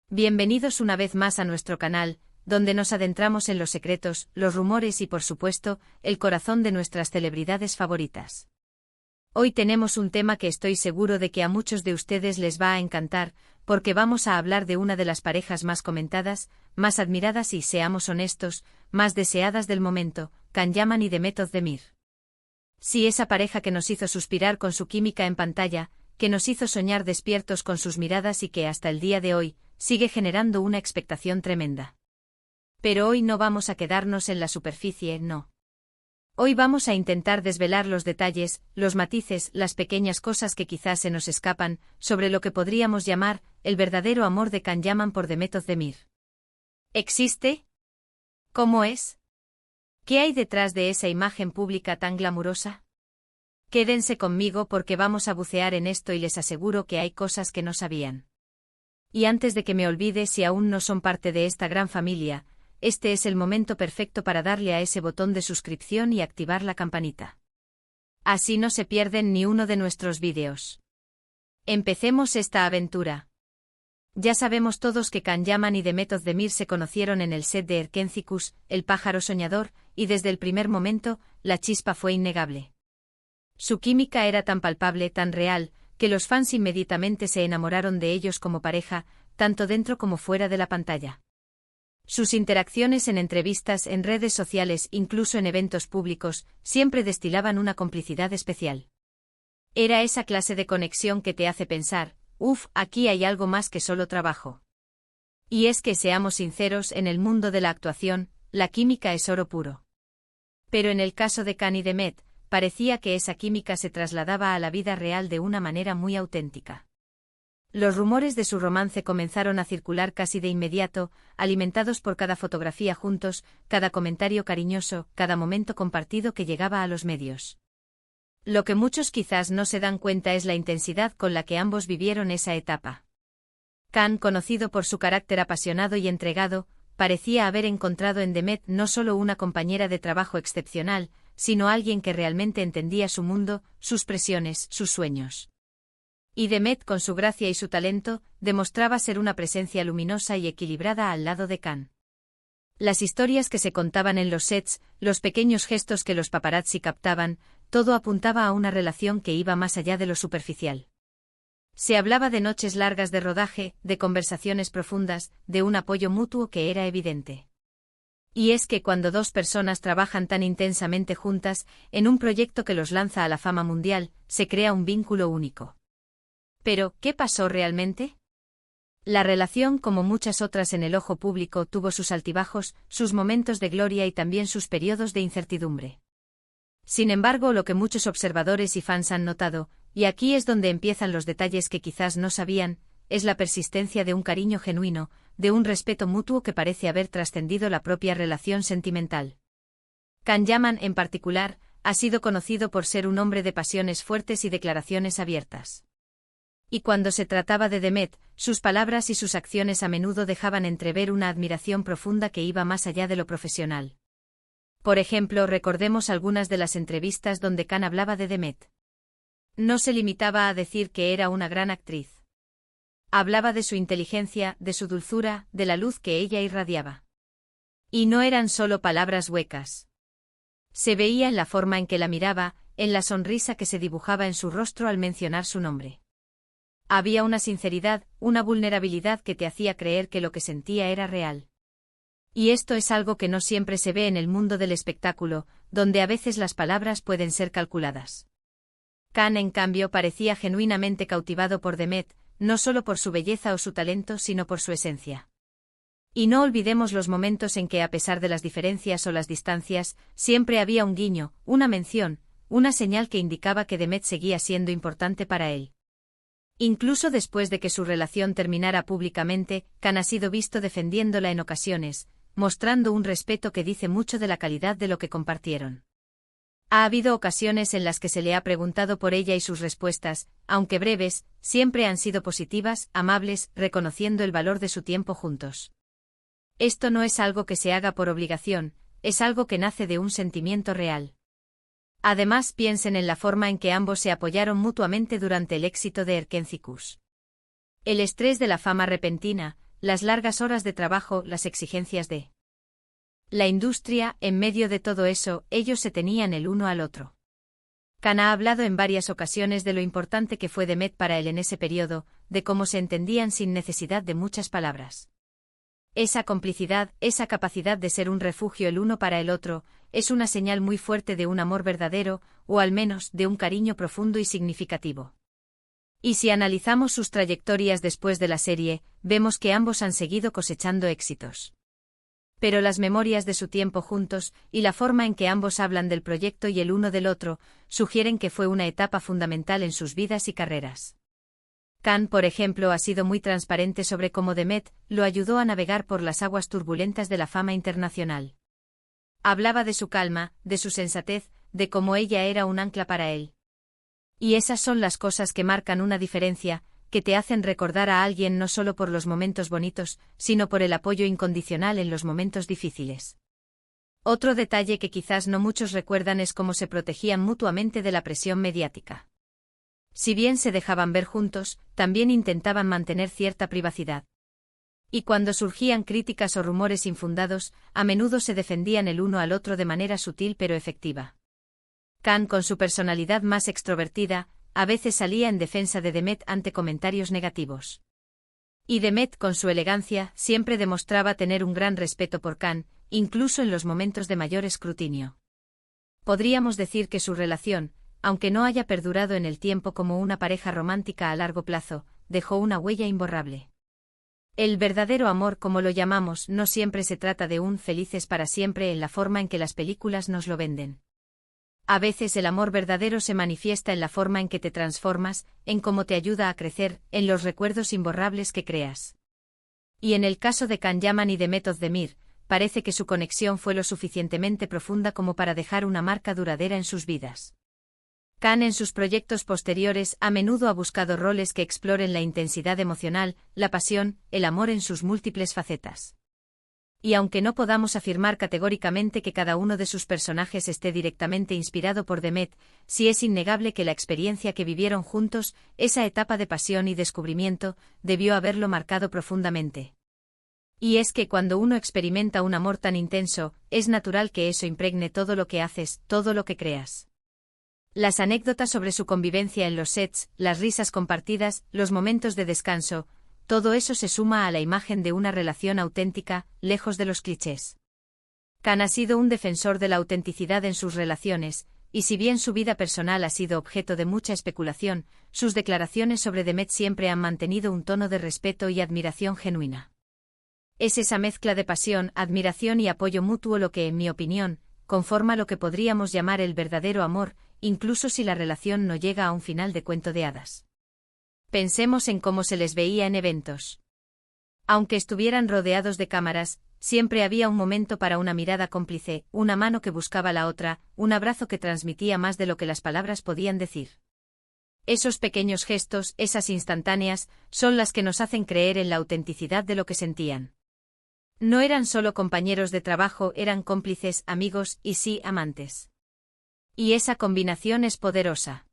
Bienvenidos una vez más a nuestro canal, donde nos adentramos en los secretos, los rumores y por supuesto, el corazón de nuestras celebridades favoritas. Hoy tenemos un tema que estoy seguro de que a muchos de ustedes les va a encantar, porque vamos a hablar de una de las parejas más comentadas, más admiradas y, seamos honestos, más deseadas del momento, Can Yaman y Demet Özdemir. Sí, esa pareja que nos hizo suspirar con su química en pantalla, que nos hizo soñar despiertos con sus miradas y que hasta el día de hoy, sigue generando una expectación tremenda. Pero hoy no vamos a quedarnos en la superficie, no. Hoy vamos a intentar desvelar los detalles, los matices, las pequeñas cosas que quizás se nos escapan, sobre lo que podríamos llamar, el verdadero amor de Can Yaman por Demet Özdemir. ¿Existe? ¿Cómo es? ¿Qué hay detrás de esa imagen pública tan glamurosa? Quédense conmigo porque vamos a bucear en esto y les aseguro que hay cosas que no sabían. Y antes de que me olvide, si aún no son parte de esta gran familia, este es el momento perfecto para darle a ese botón de suscripción y activar la campanita. Así no se pierden ni uno de nuestros vídeos. Empecemos esta aventura. Ya sabemos todos que Can Yaman y Demet Özdemir se conocieron en el set de Erkenzicus, El pájaro soñador, y desde el primer momento, la chispa fue innegable. Su química era tan palpable, tan real, que los fans inmediatamente se enamoraron de ellos como pareja, tanto dentro como fuera de la pantalla. Sus interacciones en entrevistas, en redes sociales, incluso en eventos públicos, siempre destilaban una complicidad especial. Era esa clase de conexión que te hace pensar, aquí hay algo más que solo trabajo. Y es que, seamos sinceros, en el mundo de la actuación, la química es oro puro. Pero en el caso de Can y Demet, parecía que esa química se trasladaba a la vida real de una manera muy auténtica. Los rumores de su romance comenzaron a circular casi de inmediato, alimentados por cada fotografía juntos, cada comentario cariñoso, cada momento compartido que llegaba a los medios. Lo que muchos quizás no se dan cuenta es la intensidad con la que ambos vivieron esa etapa. Can, conocido por su carácter apasionado y entregado, parecía haber encontrado en Demet no solo una compañera de trabajo excepcional, sino alguien que realmente entendía su mundo, sus presiones, sus sueños. Y Demet, con su gracia y su talento, demostraba ser una presencia luminosa y equilibrada al lado de Can. Las historias que se contaban en los sets, los pequeños gestos que los paparazzi captaban, todo apuntaba a una relación que iba más allá de lo superficial. Se hablaba de noches largas de rodaje, de conversaciones profundas, de un apoyo mutuo que era evidente. Y es que cuando dos personas trabajan tan intensamente juntas, en un proyecto que los lanza a la fama mundial, se crea un vínculo único. Pero, ¿qué pasó realmente? La relación, como muchas otras en el ojo público, tuvo sus altibajos, sus momentos de gloria y también sus periodos de incertidumbre. Sin embargo, lo que muchos observadores y fans han notado, y aquí es donde empiezan los detalles que quizás no sabían, es la persistencia de un cariño genuino, de un respeto mutuo que parece haber trascendido la propia relación sentimental. Can Yaman, en particular, ha sido conocido por ser un hombre de pasiones fuertes y declaraciones abiertas. Y cuando se trataba de Demet, sus palabras y sus acciones a menudo dejaban entrever una admiración profunda que iba más allá de lo profesional. Por ejemplo, recordemos algunas de las entrevistas donde Can hablaba de Demet. No se limitaba a decir que era una gran actriz. Hablaba de su inteligencia, de su dulzura, de la luz que ella irradiaba. Y no eran solo palabras huecas. Se veía en la forma en que la miraba, en la sonrisa que se dibujaba en su rostro al mencionar su nombre. Había una sinceridad, una vulnerabilidad que te hacía creer que lo que sentía era real. Y esto es algo que no siempre se ve en el mundo del espectáculo, donde a veces las palabras pueden ser calculadas. Can, en cambio, parecía genuinamente cautivado por Demet, no solo por su belleza o su talento, sino por su esencia. Y no olvidemos los momentos en que, a pesar de las diferencias o las distancias, siempre había un guiño, una mención, una señal que indicaba que Demet seguía siendo importante para él. Incluso después de que su relación terminara públicamente, Can ha sido visto defendiéndola en ocasiones, mostrando un respeto que dice mucho de la calidad de lo que compartieron. Ha habido ocasiones en las que se le ha preguntado por ella y sus respuestas, aunque breves, siempre han sido positivas, amables, reconociendo el valor de su tiempo juntos. Esto no es algo que se haga por obligación, es algo que nace de un sentimiento real. Además, piensen en la forma en que ambos se apoyaron mutuamente durante el éxito de Erkenzicus. El estrés de la fama repentina, las largas horas de trabajo, las exigencias de la industria, en medio de todo eso, ellos se tenían el uno al otro. Khan ha hablado en varias ocasiones de lo importante que fue Demet para él en ese periodo, de cómo se entendían sin necesidad de muchas palabras. Esa complicidad, esa capacidad de ser un refugio el uno para el otro, es una señal muy fuerte de un amor verdadero, o al menos de un cariño profundo y significativo. Y si analizamos sus trayectorias después de la serie, vemos que ambos han seguido cosechando éxitos. Pero las memorias de su tiempo juntos, y la forma en que ambos hablan del proyecto y el uno del otro, sugieren que fue una etapa fundamental en sus vidas y carreras. Khan, por ejemplo, ha sido muy transparente sobre cómo Demet lo ayudó a navegar por las aguas turbulentas de la fama internacional. Hablaba de su calma, de su sensatez, de cómo ella era un ancla para él. Y esas son las cosas que marcan una diferencia, que te hacen recordar a alguien no solo por los momentos bonitos, sino por el apoyo incondicional en los momentos difíciles. Otro detalle que quizás no muchos recuerdan es cómo se protegían mutuamente de la presión mediática. Si bien se dejaban ver juntos, también intentaban mantener cierta privacidad. Y cuando surgían críticas o rumores infundados, a menudo se defendían el uno al otro de manera sutil pero efectiva. Khan, con su personalidad más extrovertida, a veces salía en defensa de Demet ante comentarios negativos. Y Demet, con su elegancia, siempre demostraba tener un gran respeto por Khan, incluso en los momentos de mayor escrutinio. Podríamos decir que su relación, aunque no haya perdurado en el tiempo como una pareja romántica a largo plazo, dejó una huella imborrable. El verdadero amor, como lo llamamos, no siempre se trata de un felices para siempre en la forma en que las películas nos lo venden. A veces el amor verdadero se manifiesta en la forma en que te transformas, en cómo te ayuda a crecer, en los recuerdos imborrables que creas. Y en el caso de Khan Yaman y Demet Özdemir, parece que su conexión fue lo suficientemente profunda como para dejar una marca duradera en sus vidas. Khan en sus proyectos posteriores a menudo ha buscado roles que exploren la intensidad emocional, la pasión, el amor en sus múltiples facetas. Y aunque no podamos afirmar categóricamente que cada uno de sus personajes esté directamente inspirado por Demet, sí es innegable que la experiencia que vivieron juntos, esa etapa de pasión y descubrimiento, debió haberlo marcado profundamente. Y es que cuando uno experimenta un amor tan intenso, es natural que eso impregne todo lo que haces, todo lo que creas. Las anécdotas sobre su convivencia en los sets, las risas compartidas, los momentos de descanso, todo eso se suma a la imagen de una relación auténtica, lejos de los clichés. Khan ha sido un defensor de la autenticidad en sus relaciones, y si bien su vida personal ha sido objeto de mucha especulación, sus declaraciones sobre Demet siempre han mantenido un tono de respeto y admiración genuina. Es esa mezcla de pasión, admiración y apoyo mutuo lo que, en mi opinión, conforma lo que podríamos llamar el verdadero amor, incluso si la relación no llega a un final de cuento de hadas. Pensemos en cómo se les veía en eventos. Aunque estuvieran rodeados de cámaras, siempre había un momento para una mirada cómplice, una mano que buscaba la otra, un abrazo que transmitía más de lo que las palabras podían decir. Esos pequeños gestos, esas instantáneas, son las que nos hacen creer en la autenticidad de lo que sentían. No eran solo compañeros de trabajo, eran cómplices, amigos y sí, amantes. Y esa combinación es poderosa.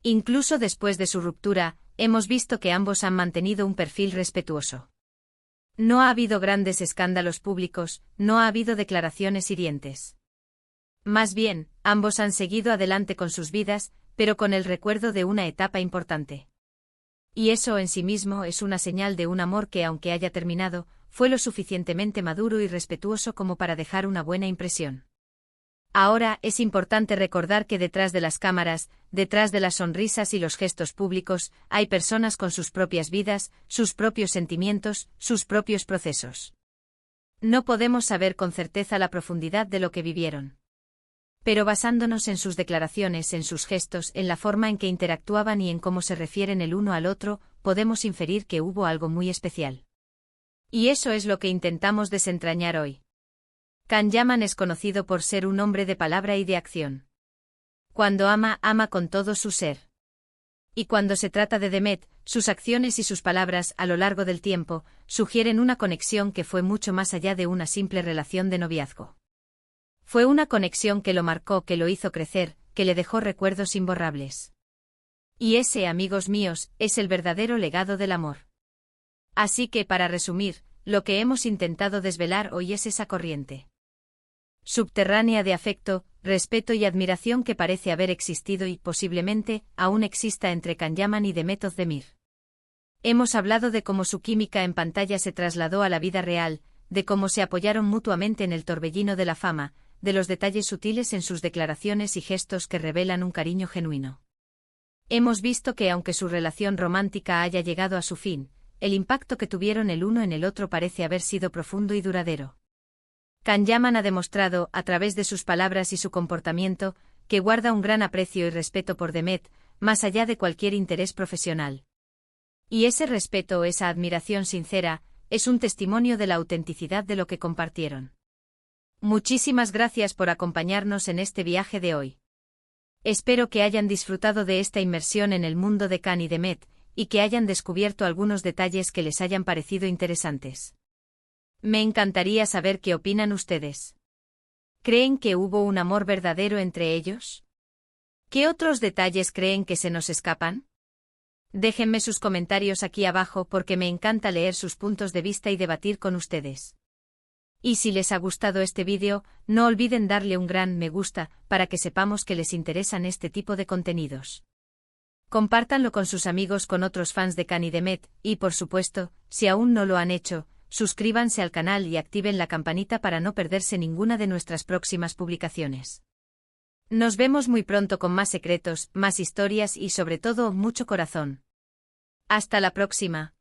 Incluso después de su ruptura, hemos visto que ambos han mantenido un perfil respetuoso. No ha habido grandes escándalos públicos, no ha habido declaraciones hirientes. Más bien, ambos han seguido adelante con sus vidas, pero con el recuerdo de una etapa importante. Y eso en sí mismo es una señal de un amor que, aunque haya terminado, fue lo suficientemente maduro y respetuoso como para dejar una buena impresión. Ahora, es importante recordar que detrás de las cámaras, detrás de las sonrisas y los gestos públicos, hay personas con sus propias vidas, sus propios sentimientos, sus propios procesos. No podemos saber con certeza la profundidad de lo que vivieron. Pero basándonos en sus declaraciones, en sus gestos, en la forma en que interactuaban y en cómo se refieren el uno al otro, podemos inferir que hubo algo muy especial. Y eso es lo que intentamos desentrañar hoy. Khan Yaman es conocido por ser un hombre de palabra y de acción. Cuando ama, ama con todo su ser. Y cuando se trata de Demet, sus acciones y sus palabras, a lo largo del tiempo, sugieren una conexión que fue mucho más allá de una simple relación de noviazgo. Fue una conexión que lo marcó, que lo hizo crecer, que le dejó recuerdos imborrables. Y ese, amigos míos, es el verdadero legado del amor. Así que, para resumir, lo que hemos intentado desvelar hoy es esa corriente subterránea de afecto, respeto y admiración que parece haber existido y, posiblemente, aún exista entre Can Yaman y Demet Özdemir. Hemos hablado de cómo su química en pantalla se trasladó a la vida real, de cómo se apoyaron mutuamente en el torbellino de la fama, de los detalles sutiles en sus declaraciones y gestos que revelan un cariño genuino. Hemos visto que aunque su relación romántica haya llegado a su fin, el impacto que tuvieron el uno en el otro parece haber sido profundo y duradero. Can Yaman ha demostrado, a través de sus palabras y su comportamiento, que guarda un gran aprecio y respeto por Demet, más allá de cualquier interés profesional. Y ese respeto o esa admiración sincera, es un testimonio de la autenticidad de lo que compartieron. Muchísimas gracias por acompañarnos en este viaje de hoy. Espero que hayan disfrutado de esta inmersión en el mundo de Can y Demet, y que hayan descubierto algunos detalles que les hayan parecido interesantes. Me encantaría saber qué opinan ustedes. ¿Creen que hubo un amor verdadero entre ellos? ¿Qué otros detalles creen que se nos escapan? Déjenme sus comentarios aquí abajo porque me encanta leer sus puntos de vista y debatir con ustedes. Y si les ha gustado este vídeo, no olviden darle un gran me gusta para que sepamos que les interesan este tipo de contenidos. Compártanlo con sus amigos, con otros fans de Can y Demet, y por supuesto, si aún no lo han hecho, suscríbanse al canal y activen la campanita para no perderse ninguna de nuestras próximas publicaciones. Nos vemos muy pronto con más secretos, más historias y sobre todo mucho corazón. Hasta la próxima.